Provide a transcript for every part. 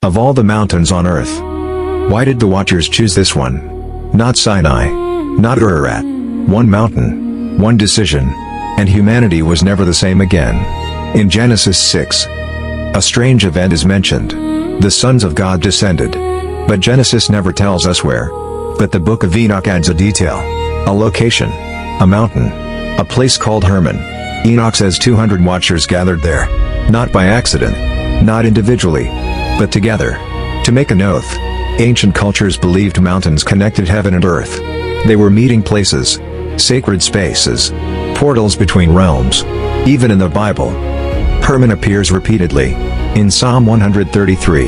Of all the mountains on Earth, why did the Watchers choose this one? Not Sinai. Not Ararat. One mountain. One decision. And humanity was never the same again. In Genesis 6, a strange event is mentioned. The sons of God descended. But Genesis never tells us where. But the book of Enoch adds a detail. A location. A mountain. A place called Hermon. Enoch says 200 watchers gathered there. Not by accident. Not individually. But together. To make an oath. Ancient cultures believed mountains connected heaven and earth. They were meeting places. Sacred spaces. Portals between realms. Even in the Bible, Hermon appears repeatedly. In Psalm 133.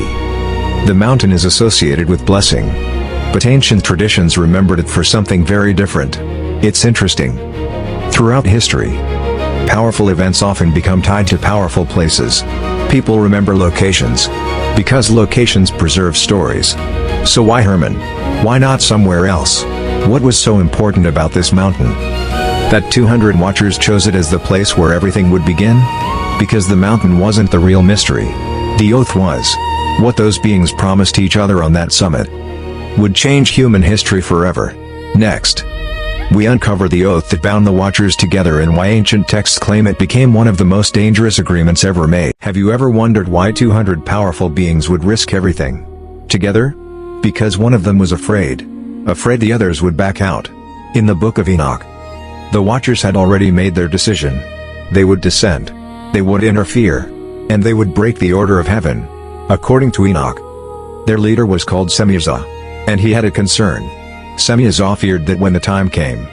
The mountain is associated with blessing. But ancient traditions remembered it for something very different. It's interesting. Throughout history, powerful events often become tied to powerful places. People remember locations, because locations preserve stories. So why Hermon? Why not somewhere else? What was so important about this mountain that 200 watchers chose it as the place where everything would begin? Because the mountain wasn't the real mystery. The oath was. What those beings promised each other on that summit would change human history forever. Next, we uncover the oath that bound the watchers together and why ancient texts claim it became one of the most dangerous agreements ever made. Have you ever wondered why 200 powerful beings would risk everything together? Because one of them was afraid. Afraid the others would back out. In the book of Enoch, the watchers had already made their decision. They would descend. They would interfere. And they would break the order of heaven. According to Enoch, their leader was called Semyaza. And he had a concern. Semyaza feared that when the time came,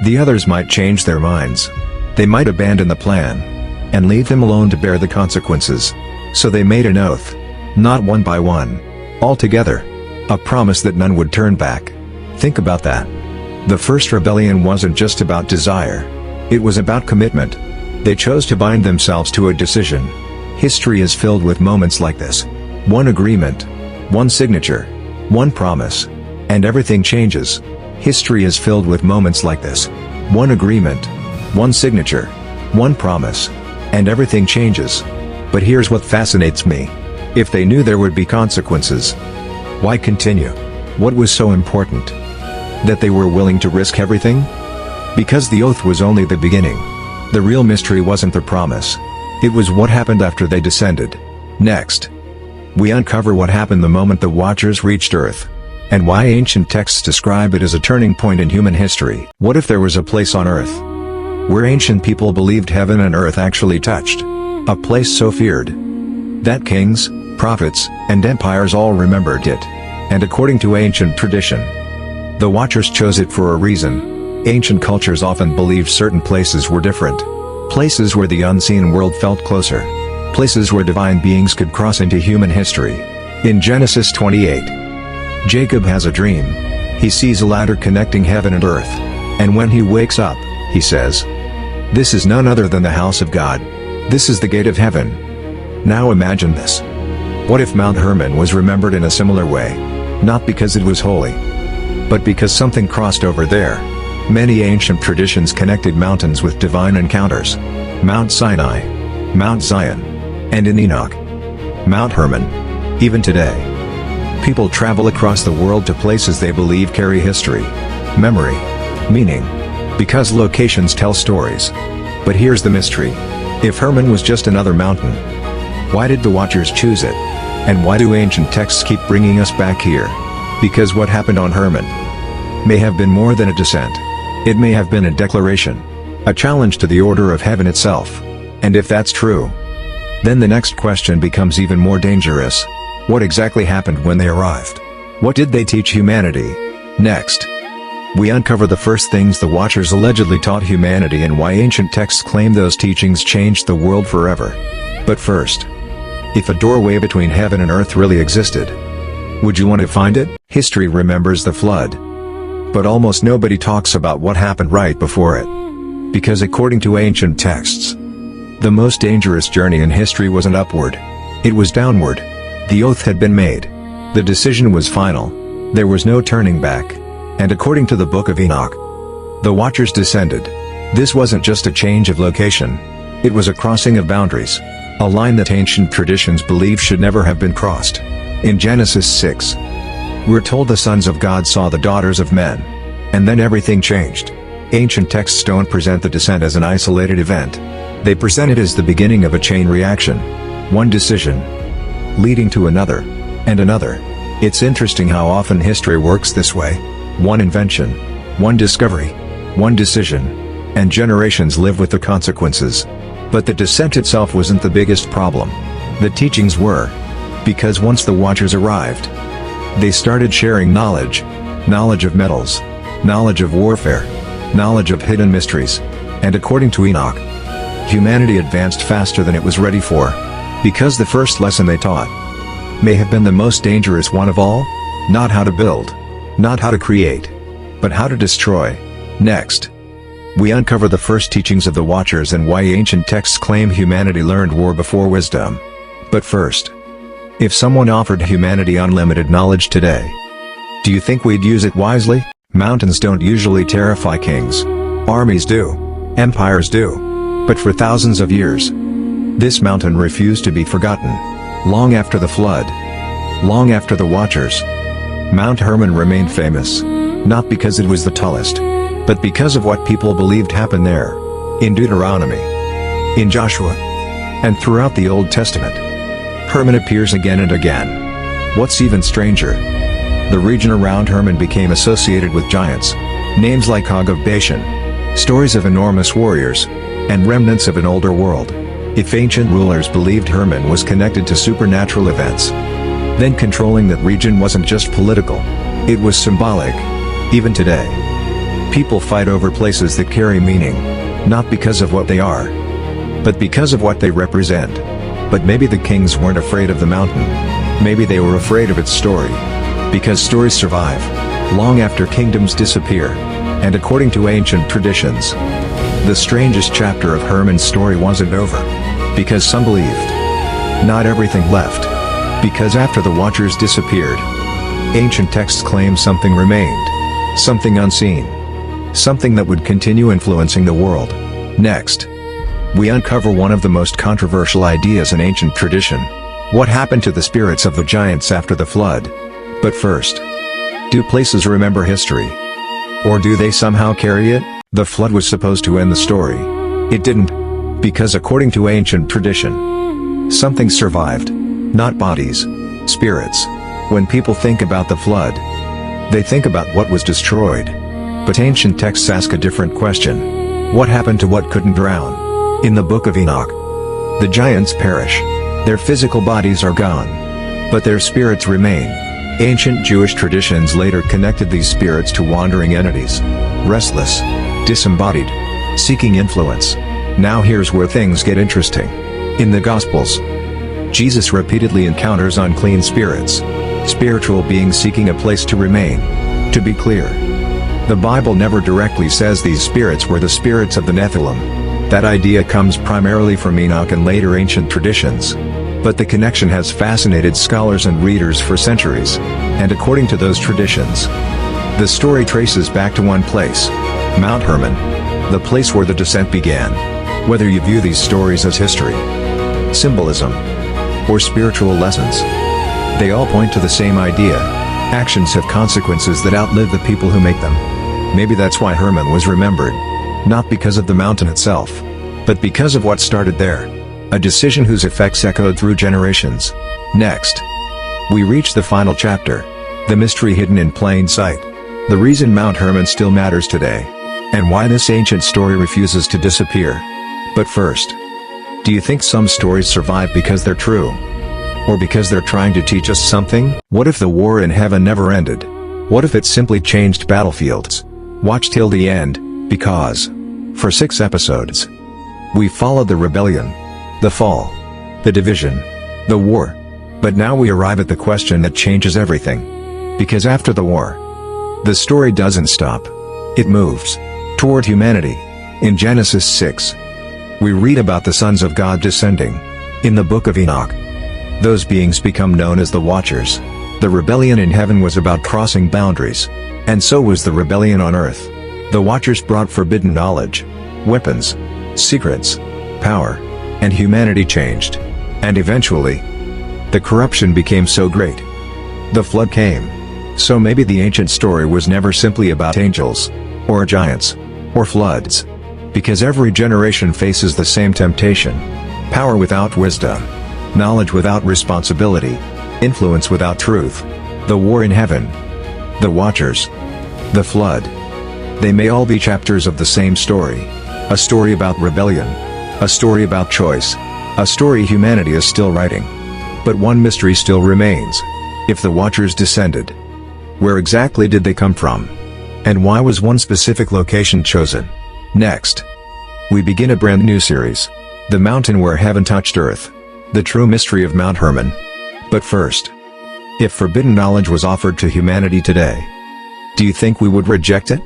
the others might change their minds. They might abandon the plan and leave them alone to bear the consequences. So they made an oath. Not one by one. All together. A promise that none would turn back. Think about that. The first rebellion wasn't just about desire. It was about commitment. They chose to bind themselves to a decision. History is filled with moments like this. One agreement. One signature. One promise. And everything changes. History is filled with moments like this. One agreement. One signature. One promise. And everything changes. But here's what fascinates me. If they knew there would be consequences, why continue? What was so important that they were willing to risk everything? Because the oath was only the beginning. The real mystery wasn't the promise. It was what happened after they descended. Next, we uncover what happened the moment the Watchers reached Earth, and why ancient texts describe it as a turning point in human history. What if there was a place on Earth where ancient people believed heaven and earth actually touched? A place so feared that kings, prophets, and empires all remembered it. And according to ancient tradition, the Watchers chose it for a reason. Ancient cultures often believed certain places were different. Places where the unseen world felt closer. Places where divine beings could cross into human history. In Genesis 28, Jacob has a dream. He sees a ladder connecting heaven and earth. And when he wakes up, he says, "This is none other than the house of God. This is the gate of heaven." Now imagine this. What if Mount Hermon was remembered in a similar way? Not because it was holy, but because something crossed over there. Many ancient traditions connected mountains with divine encounters. Mount Sinai, Mount Zion, and in Enoch, Mount Hermon. Even today, people travel across the world to places they believe carry history, memory, meaning, because locations tell stories. But here's the mystery. If Hermon was just another mountain, why did the Watchers choose it? And why do ancient texts keep bringing us back here? Because what happened on Hermon may have been more than a descent. It may have been a declaration, a challenge to the order of heaven itself. And if that's true, then the next question becomes even more dangerous. What exactly happened when they arrived? What did they teach humanity? Next, we uncover the first things the Watchers allegedly taught humanity and why ancient texts claim those teachings changed the world forever. But first, if a doorway between heaven and earth really existed, would you want to find it? History remembers the flood, but almost nobody talks about what happened right before it. Because according to ancient texts, the most dangerous journey in history wasn't upward. It was downward. The oath had been made. The decision was final. There was no turning back. And according to the book of Enoch, the Watchers descended. This wasn't just a change of location. It was a crossing of boundaries. A line that ancient traditions believe should never have been crossed. In Genesis 6, we're told the sons of God saw the daughters of men. And then everything changed. Ancient texts don't present the descent as an isolated event. They present it as the beginning of a chain reaction. One decision leading to another, and another. It's interesting how often history works this way. One invention, one discovery, one decision, and generations live with the consequences. But the descent itself wasn't the biggest problem. The teachings were. Because once the Watchers arrived, they started sharing knowledge. Knowledge of metals, knowledge of warfare, knowledge of hidden mysteries. And according to Enoch, humanity advanced faster than it was ready for. Because the first lesson they taught may have been the most dangerous one of all. Not how to build, not how to create, but how to destroy. Next, we uncover the first teachings of the Watchers and why ancient texts claim humanity learned war before wisdom. But first, if someone offered humanity unlimited knowledge today, do you think we'd use it wisely? Mountains don't usually terrify kings. Armies do. Empires do. But for thousands of years, this mountain refused to be forgotten. Long after the flood, long after the Watchers, Mount Hermon remained famous. Not because it was the tallest, but because of what people believed happened there. In Deuteronomy, in Joshua, and throughout the Old Testament, Hermon appears again and again. What's even stranger, the region around Hermon became associated with giants. Names like Og of Bashan, stories of enormous warriors, and remnants of an older world. If ancient rulers believed Hermon was connected to supernatural events, then controlling that region wasn't just political, it was symbolic. Even today, people fight over places that carry meaning, not because of what they are, but because of what they represent. But maybe the kings weren't afraid of the mountain. Maybe they were afraid of its story. Because stories survive long after kingdoms disappear. And according to ancient traditions, the strangest chapter of Hermon's story wasn't over. Because some believed not everything left. Because after the Watchers disappeared, ancient texts claim something remained. Something unseen. Something that would continue influencing the world. Next, we uncover one of the most controversial ideas in ancient tradition. What happened to the spirits of the giants after the flood? But first, do places remember history? Or do they somehow carry it? The flood was supposed to end the story. It didn't. Because according to ancient tradition, something survived. Not bodies, spirits. When people think about the flood, they think about what was destroyed. But ancient texts ask a different question. What happened to what couldn't drown? In the book of Enoch, the giants perish. Their physical bodies are gone, but their spirits remain. Ancient Jewish traditions later connected these spirits to wandering entities. Restless, disembodied, seeking influence. Now here's where things get interesting. In the Gospels, Jesus repeatedly encounters unclean spirits. Spiritual beings seeking a place to remain. To be clear, the Bible never directly says these spirits were the spirits of the Nephilim. That idea comes primarily from Enoch and later ancient traditions. But the connection has fascinated scholars and readers for centuries. And according to those traditions, the story traces back to one place, Mount Hermon, the place where the descent began. Whether you view these stories as history, symbolism, or spiritual lessons, they all point to the same idea. Actions have consequences that outlive the people who make them. Maybe that's why Hermon was remembered. Not because of the mountain itself, but because of what started there. A decision whose effects echoed through generations. Next, we reach the final chapter. The mystery hidden in plain sight. The reason Mount Hermon still matters today. And why this ancient story refuses to disappear. But first, do you think some stories survive because they're true? Or because they're trying to teach us something? What if the war in heaven never ended? What if it simply changed battlefields? Watch till the end, because, for 6 episodes, we followed the rebellion, the fall, the division, the war. But now we arrive at the question that changes everything. Because after the war, the story doesn't stop. It moves toward humanity. In Genesis 6, we read about the sons of God descending. In the book of Enoch, those beings become known as the Watchers. The rebellion in heaven was about crossing boundaries. And so was the rebellion on earth. The Watchers brought forbidden knowledge, weapons, secrets, power, and humanity changed. And eventually, the corruption became so great The flood came. So maybe the ancient story was never simply about angels, or giants, or floods. Because every generation faces the same temptation. Power without wisdom. Knowledge without responsibility. Influence without truth. The war in heaven. The Watchers. The flood. They may all be chapters of the same story. A story about rebellion. A story about choice. A story humanity is still writing. But one mystery still remains. If the Watchers descended, where exactly did they come from? And why was one specific location chosen? Next, we begin a brand new series. The mountain where heaven touched earth. The true mystery of Mount Hermon. But first, if forbidden knowledge was offered to humanity today, do you think we would reject it?